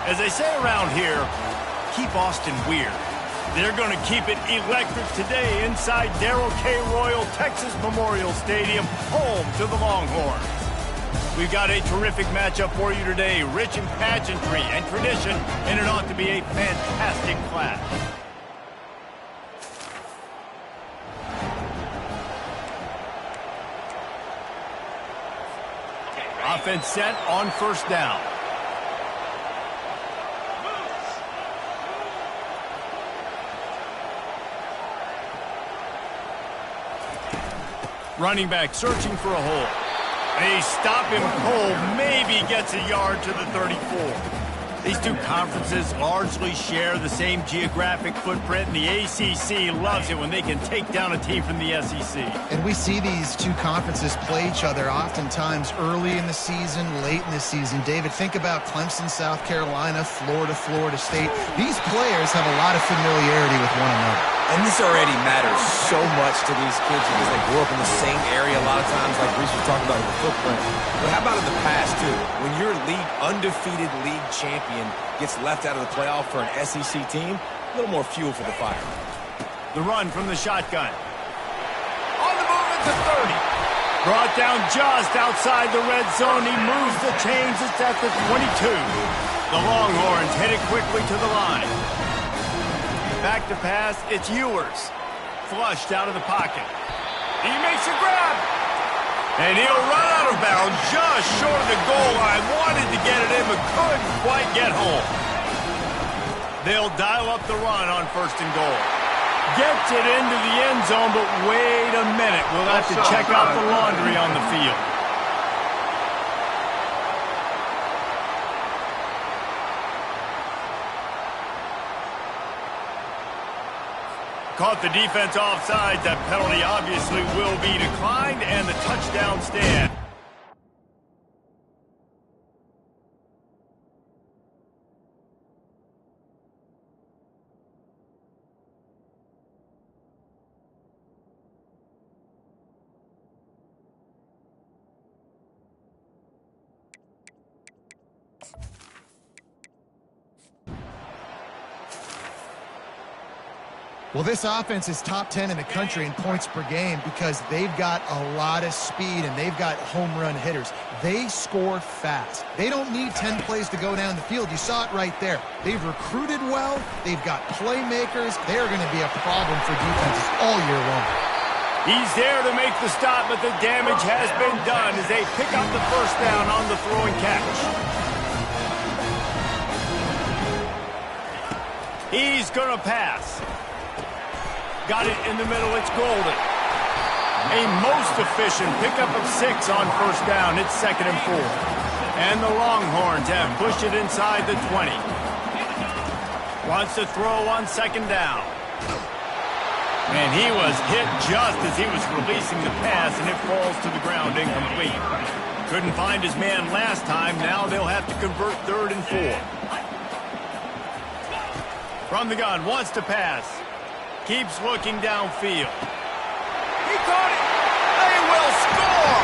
As they say around here, keep Austin weird. They're going to keep it electric today inside Darrell K. Royal Texas Memorial Stadium, home to the Longhorns. We've got a terrific matchup for you today, rich in pageantry and tradition, and it ought to be a fantastic clash. Offense set on first down. Running back searching for a hole. A stop him cold, maybe gets a yard to the 34. These two conferences largely share the same geographic footprint, and the ACC loves it when they can take down a team from the SEC. And we see these two conferences play each other oftentimes early in the season, late in the season. David, think about Clemson, South Carolina, Florida, Florida State. These players have a lot of familiarity with one another. And this already matters so much to these kids because they grew up in the same area a lot of times, like Reese was talking about with the footprint. But how about in the past, too? When your undefeated league champion gets left out of the playoff for an SEC team, a little more fuel for the fire. The run from the shotgun. On the move at the 30. Brought down just outside the red zone. He moves the chains. It's at the 22. The Longhorns headed quickly to the line. Back to pass, it's Ewers. Flushed out of the pocket. He makes a grab. And he'll run out of bounds just short of the goal line. Wanted to get it in, but couldn't quite get home. They'll dial up the run on first and goal. Gets it into the end zone, but wait a minute. We'll have to check out the laundry on the field. Caught the defense offside. That penalty obviously will be declined, and the touchdown stand. Well, this offense is top 10 in the country in points per game because they've got a lot of speed and they've got home run hitters. They score fast. They don't need 10 plays to go down the field. You saw it right there. They've recruited well. They've got playmakers. They're going to be a problem for defenses all year long. He's there to make the stop, but the damage has been done as they pick up the first down on the throwing catch. He's going to pass. Got it in the middle, it's Golden. A most efficient pickup of 6 on first down. It's 2nd and 4. And the Longhorns have pushed it inside the 20. Wants to throw on 2nd down. And he was hit just as he was releasing the pass, and it falls to the ground incomplete. Couldn't find his man last time. Now they'll have to convert 3rd and 4. From the gun, wants to pass. Keeps looking downfield. He caught it. They will score.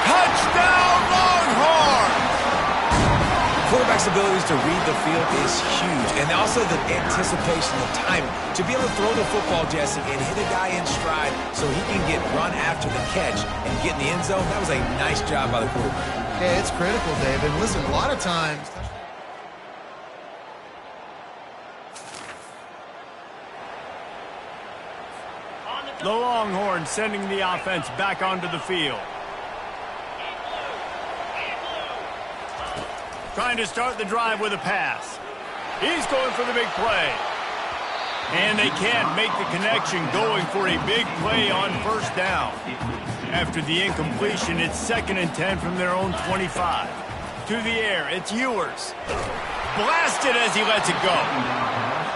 Touchdown, Longhorns. Quarterback's abilities to read the field is huge. And also the anticipation, the timing. To be able to throw the football, Jesse, and hit a guy in stride so he can get run after the catch and get in the end zone, that was a nice job by the quarterback. Yeah, it's critical, Dave. And listen, a lot of times... The Longhorns sending the offense back onto the field. Trying to start the drive with a pass. He's going for the big play. And they can't make the connection, going for a big play on first down. After the incompletion, it's 2nd and 10 from their own 25. To the air, it's Ewers. Blasted as he lets it go.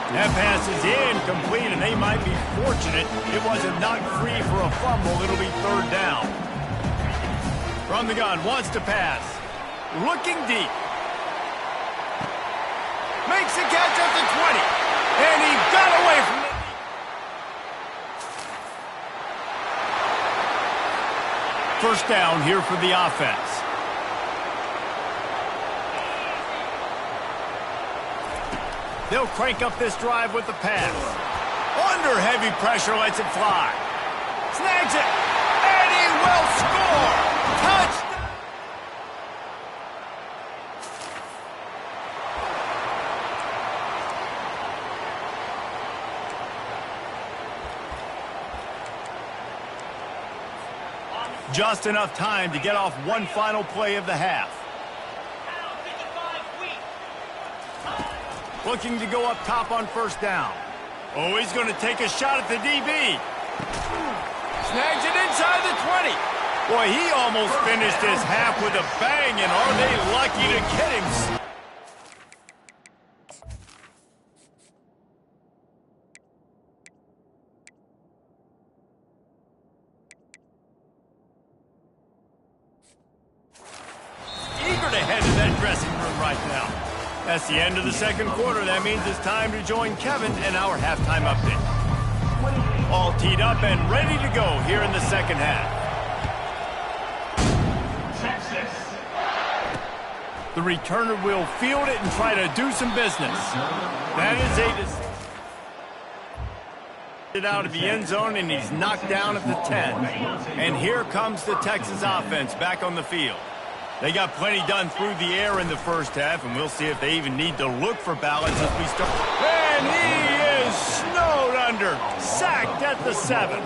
That pass is incomplete, and they might be fortunate it wasn't knocked free for a fumble. It'll be 3rd down. From the gun, wants to pass. Looking deep. Makes the catch at the 20. And he got away from it. First down here for the offense. They'll crank up this drive with the pass. Under heavy pressure, lets it fly. Snags it, and he will score! Touchdown! Just enough time to get off one final play of the half. Looking to go up top on first down. Oh, he's going to take a shot at the DB. Snags it inside the 20. Boy, he almost finished his half with a bang, and are they lucky to get him? Eager to head to that dressing room right now. That's the end of the second quarter. That means it's time to join Kevin and our halftime update. All teed up and ready to go here in the second half. The returner will field it and try to do some business. That is it out of the end zone, and he's knocked down at the 10. And here comes the Texas offense back on the field. They got plenty done through the air in the first half, and we'll see if they even need to look for balance as we start. And he is snowed under, sacked at the 7.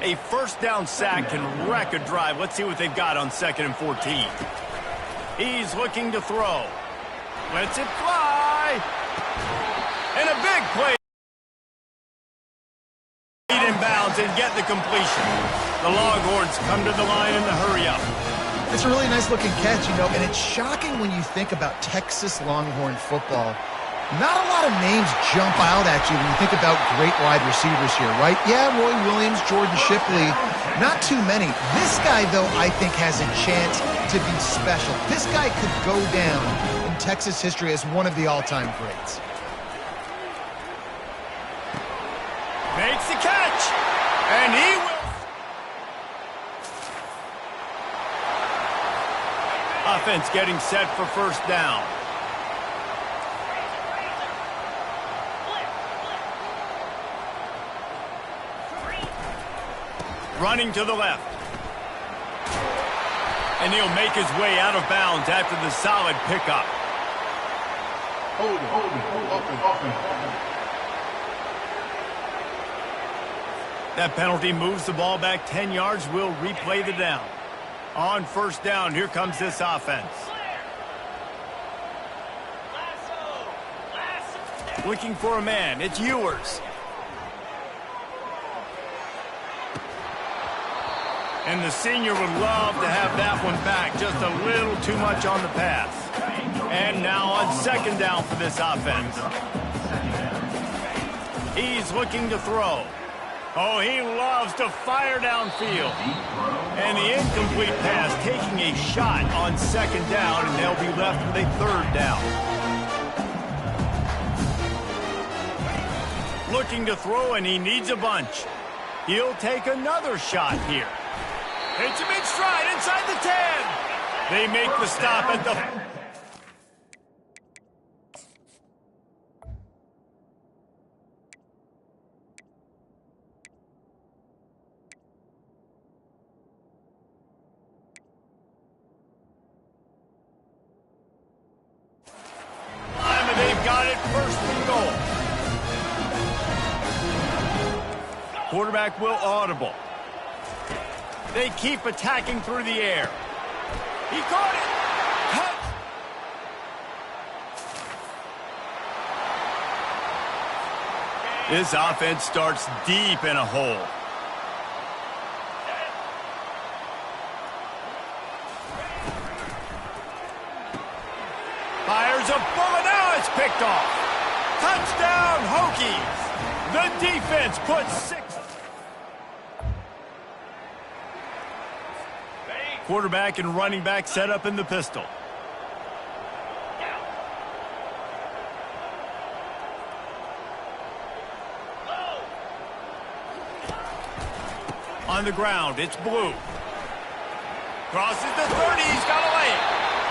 A first down sack can wreck a drive. Let's see what they've got on 2nd and 14. He's looking to throw. Lets it fly. And a big play. Inbounds and get the completion. The Longhorns come to the line in the hurry-up. It's a really nice-looking catch, you know, and it's shocking when you think about Texas Longhorn football. Not a lot of names jump out at you when you think about great wide receivers here, right? Yeah, Roy Williams, Jordan Shipley, not too many. This guy, though, I think has a chance to be special. This guy could go down in Texas history as one of the all-time greats. Makes the catch, and he will. Offense getting set for first down. Running to the left. And he'll make his way out of bounds after the solid pickup. That penalty moves the ball back 10 yards. We'll replay the down. On first down, here comes this offense. Looking for a man. It's Ewers. And the senior would love to have that one back. Just a little too much on the pass. And now on second down for this offense. He's looking to throw. Oh, he loves to fire downfield. And the incomplete pass taking a shot on second down, and they'll be left with a third down. Looking to throw, and he needs a bunch. He'll take another shot here. Hits him in stride inside the 10. They make the stop at the... They've got it first and goal. Quarterback will audible. They keep attacking through the air. He caught it. This offense starts deep in a hole. Fires a bullet. Now it's picked off. Touchdown, Hokies. The defense puts 6. Quarterback and running back set up in the pistol. On the ground, it's Blue. Crosses the 30, he's got to lay it.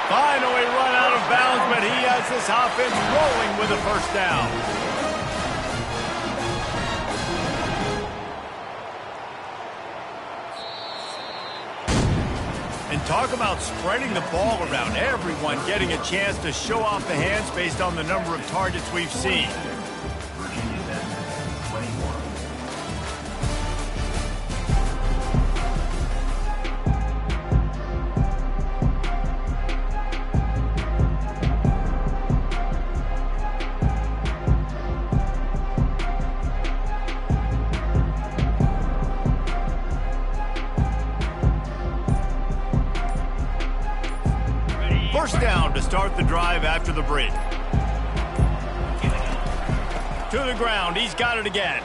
Finally run out of bounds, but he has this offense rolling with a first down. And talk about spreading the ball around. Everyone getting a chance to show off the hands based on the number of targets we've seen. First down to start the drive after the break. To the ground. He's got it again.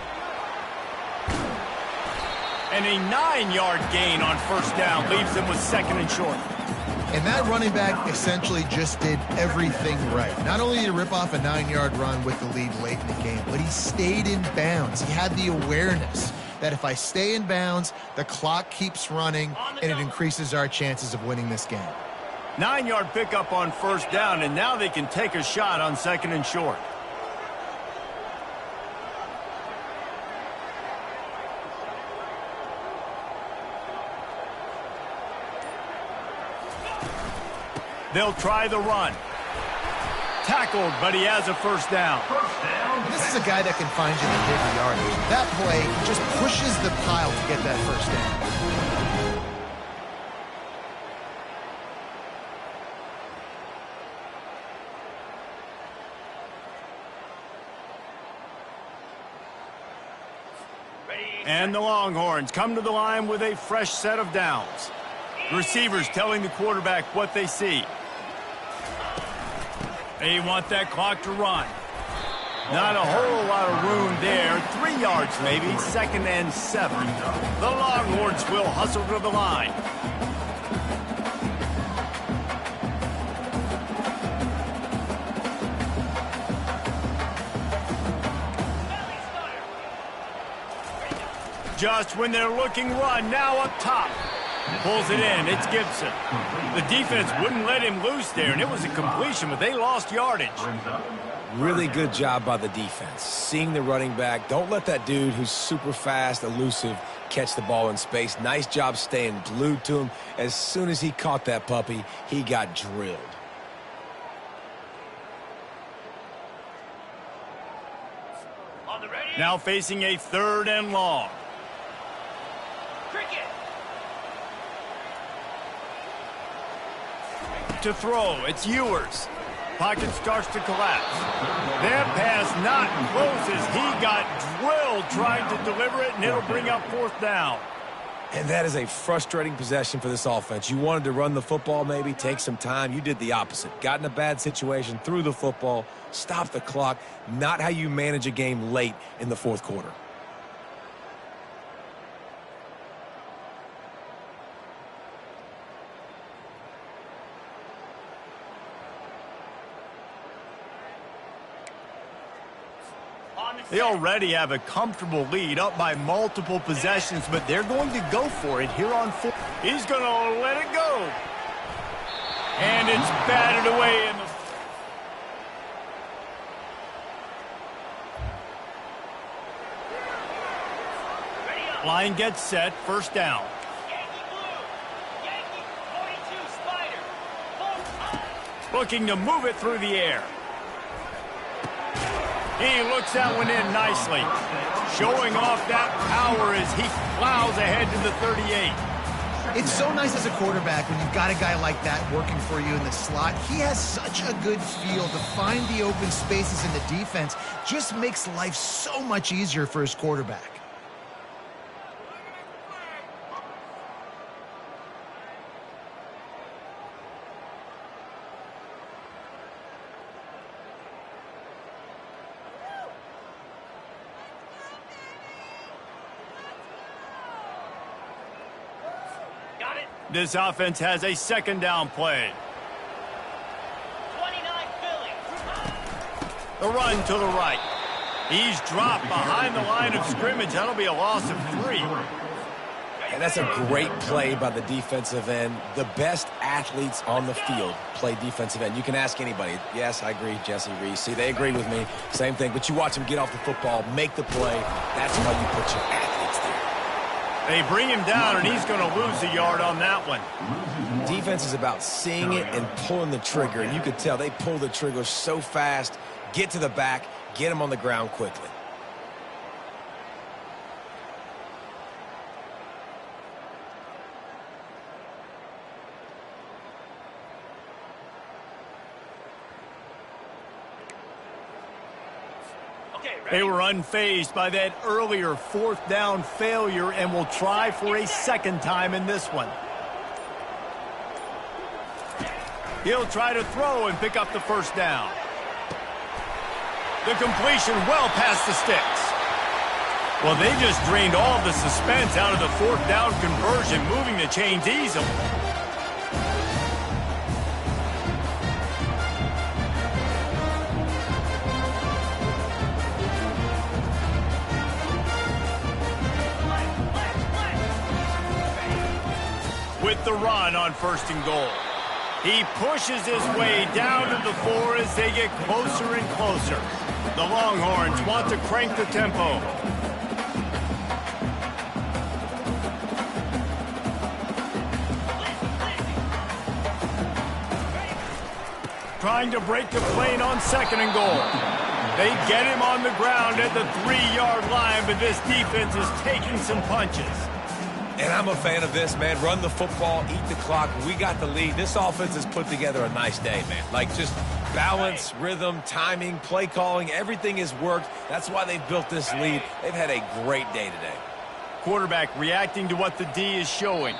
And a 9-yard gain on first down leaves him with second and short. And that running back essentially just did everything right. Not only did he rip off a 9-yard run with the lead late in the game, but he stayed in bounds. He had the awareness that if I stay in bounds, the clock keeps running, and it increases our chances of winning this game. 9-yard pickup on first down, and now they can take a shot on second and short. They'll try the run. Tackled, but he has a first down. This is a guy that can find you the big yardage. That play just pushes the pile to get that first down. And the Longhorns come to the line with a fresh set of downs. Receivers telling the quarterback what they see. They want that clock to run. Not a whole lot of room there. 3 yards maybe, 2nd and 7. The Longhorns will hustle to the line. Just when they're looking run, now up top. Pulls it in, it's Gibson. The defense wouldn't let him loose there, and it was a completion, but they lost yardage. Really good job by the defense. Seeing the running back. Don't let that dude who's super fast, elusive, catch the ball in space. Nice job staying glued to him. As soon as he caught that puppy, he got drilled. Now facing a 3rd and long. To throw, it's Ewers. Pocket starts to collapse. That pass not close as he got drilled trying to deliver it, and it'll bring up 4th down. And that is a frustrating possession for this offense. You wanted to run the football, maybe take some time. You did the opposite. Got in a bad situation, threw the football, stopped the clock. Not how you manage a game late in the 4th quarter. They already have a comfortable lead, up by multiple possessions, but they're going to go for it here on 4. He's going to let it go. And it's batted away in the... Line gets set, first down. Looking to move it through the air. He looks that one in nicely. Showing off that power as he plows ahead to the 38. It's so nice as a quarterback when you've got a guy like that working for you in the slot. He has such a good feel to find the open spaces in the defense. Just makes life so much easier for his quarterback. This offense has a 2nd down play. 29 Philly. The run to the right. He's dropped behind the line of scrimmage. That'll be a loss of 3. And that's a great play by the defensive end. The best athletes on the field play defensive end. You can ask anybody. Yes, I agree, Jesse Reese. See, they agree with me. Same thing. But you watch them get off the football, make the play. That's how you put your athletes there. They bring him down, and he's going to lose a yard on that one. Defense is about seeing it and pulling the trigger. And you could tell they pull the trigger so fast, get to the back, get him on the ground quickly. They were unfazed by that earlier fourth down failure and will try for a second time in this one. He'll try to throw and pick up the first down. The completion well past the sticks. Well, they just drained all of the suspense out of the fourth down conversion, moving the chains easily. With the run on 1st and goal. He pushes his way down to the 4 as they get closer and closer. The Longhorns want to crank the tempo. Trying to break the plane on 2nd and goal. They get him on the ground at the 3-yard line, but this defense is taking some punches. And I'm a fan of this, man. Run the football, eat the clock. We got the lead. This offense has put together a nice day, man. Like, just balance, rhythm, timing, play calling, everything has worked. That's why they've built this lead. They've had a great day today. Quarterback reacting to what the D is showing.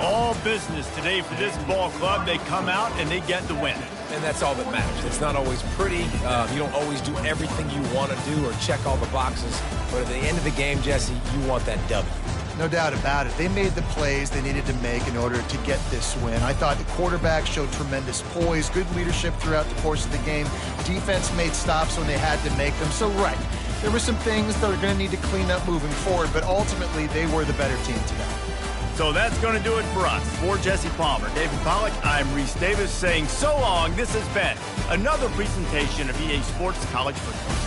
All business today for this ball club. They come out and they get the win. And that's all that matters. It's not always pretty. You don't always do everything you want to do or check all the boxes. But at the end of the game, Jesse, you want that W. No doubt about it. They made the plays they needed to make in order to get this win. I thought the quarterback showed tremendous poise, good leadership throughout the course of the game. Defense made stops when they had to make them. So, right, there were some things that are going to need to clean up moving forward, but ultimately they were the better team today. So that's going to do it for us. For Jesse Palmer, David Pollack, I'm Reese Davis saying so long. This has been another presentation of EA Sports College Football.